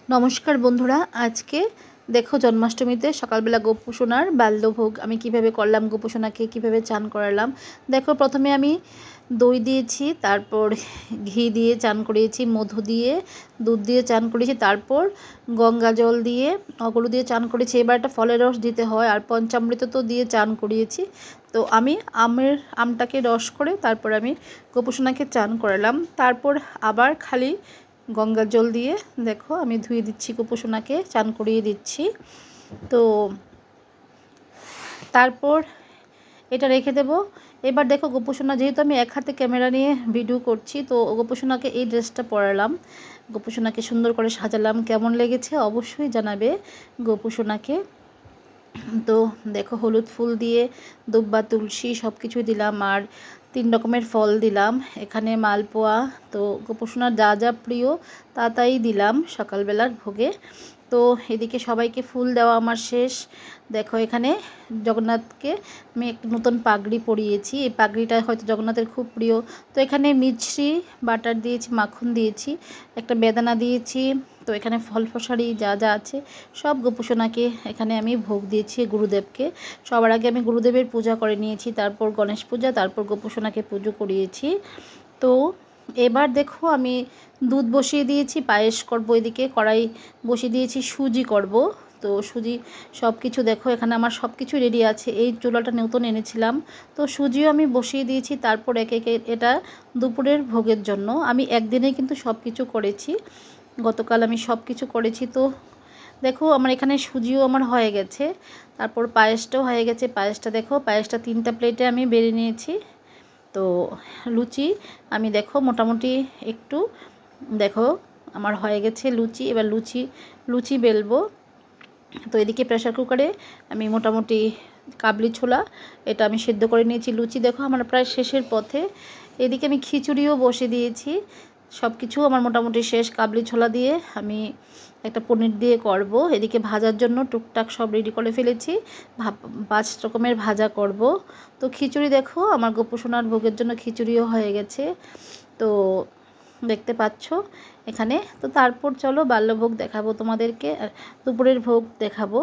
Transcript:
নমস্কার বন্ধুরা, আজকে দেখো জন্মাষ্টমীতে সকালবেলা গোপুসোনার বাল্যভোগ আমি কিভাবে করলাম, গোপুসোনাকে কিভাবে চান করালাম। দেখো প্রথমে আমি দই দিয়েছি, তারপর ঘি দিয়ে চান করিয়েছি, মধু দিয়ে দুধ দিয়ে চান করিয়েছি, তারপর গঙ্গা জল দিয়ে ওগুলো দিয়ে চান করেছি। এবার একটা ফলের রস দিতে হয় আর পঞ্চামৃত তো দিয়ে চান করিয়েছি। তো আমি আমটাকে রস করে তারপর আমি গোপুসোনাকে চান করালাম। তারপর আবার খালি গঙ্গা জল দিয়ে দেখো আমি ধুয়ে দিচ্ছি, গোপুসোনাকে চান করিয়ে দিচ্ছি। তো তারপর এটা রেখে দেব। এবার দেখো গোপুসোনা, যেহেতু আমি এক হাতে ক্যামেরা নিয়ে ভিডিও করছি, তো গোপুসোনাকে এই ড্রেসটা পরালাম, গোপুসোনাকে সুন্দর করে সাজালাম। কেমন লেগেছে অবশ্যই জানাবে গোপুসোনাকে। তো দেখো হলুদ ফুল দিয়ে দুব্বা তুলসী সব কিছু দিলাম আর 3 রকমের ফল দিলাম, এখানে মালপোয়া। তো গোপুসোনার যা যা প্রিয় তাই দিলাম সকালবেলার ভোগে। তো এদিকে সবাইকে ফুল দেওয়া আমার শেষ। দেখো এখানে জগন্নাথকে আমি একটা নতুন পাগড়ি পরিয়েছি, এই পাগড়িটা হয়তো জগন্নাথের খুব প্রিয়। তো এখানে মিছরি বাটার দিয়েছি, মাখন দিয়েছি, একটা বেদানা দিয়েছি। তো এখানে ফল ফসারি যা যা আছে সব গোপুসোনাকে এখানে আমি ভোগ দিয়েছি গুরুদেবকে। সবার আগে আমি গুরুদেবের পূজা করে নিয়েছি, তারপর গণেশ পূজা, তারপর গোপুসোনাকে পুজো করিয়েছি। তো এবার দেখো আমি দুধ বসিয়ে দিয়েছি, পায়েস করব, এদিকে কড়াই বসিয়ে দিয়েছি, সুজি করব। তো সুজি সব কিছু দেখো এখানে আমার সব কিছু রেডি আছে। এই চুলাটা নতুন এনেছিলাম, তো সুজিও আমি বসিয়ে দিয়েছি। তারপর একে একে এটা দুপুরের ভোগের জন্য আমি একদিনে কিন্তু সব কিছু করেছি, গতকাল আমি সব কিছু করেছি। তো দেখো আমার এখানে সুজিও আমার হয়ে গেছে, তারপর পায়েসটাও হয়ে গেছে। পায়েসটা দেখো, পায়েসটা 3টা প্লেটে আমি বেড়ে নিয়েছি। তো লুচি আমি দেখো মোটামুটি একটু দেখো আমার হয়ে গেছে লুচি। এবার লুচি বেলবো। তো এদিকে প্রেশার কুকারে আমি মোটামুটি কাবলি ছোলা এটা আমি সেদ্ধ করে নিয়েছি। লুচি দেখো আমার প্রায় শেষের পথে। এদিকে আমি খিচুড়িও বসে দিয়েছি, সব কিছু আমার মোটামুটি শেষ। কাবলি ছোলা দিয়ে আমি একটা পনির দিয়ে করব। এদিকে ভাজার জন্য টুকটাক সব রেডি করে ফেলেছি, 5 রকমের ভাজা করব। তো খিচুড়ি দেখো আমার গোপুসোনার ভোগের জন্য খিচুড়িও হয়ে গেছে, তো দেখতে পাচ্ছ এখানে। তো তারপর চলো বাল্যভোগ দেখাবো তোমাদেরকে, দুপুরের ভোগ দেখাবো।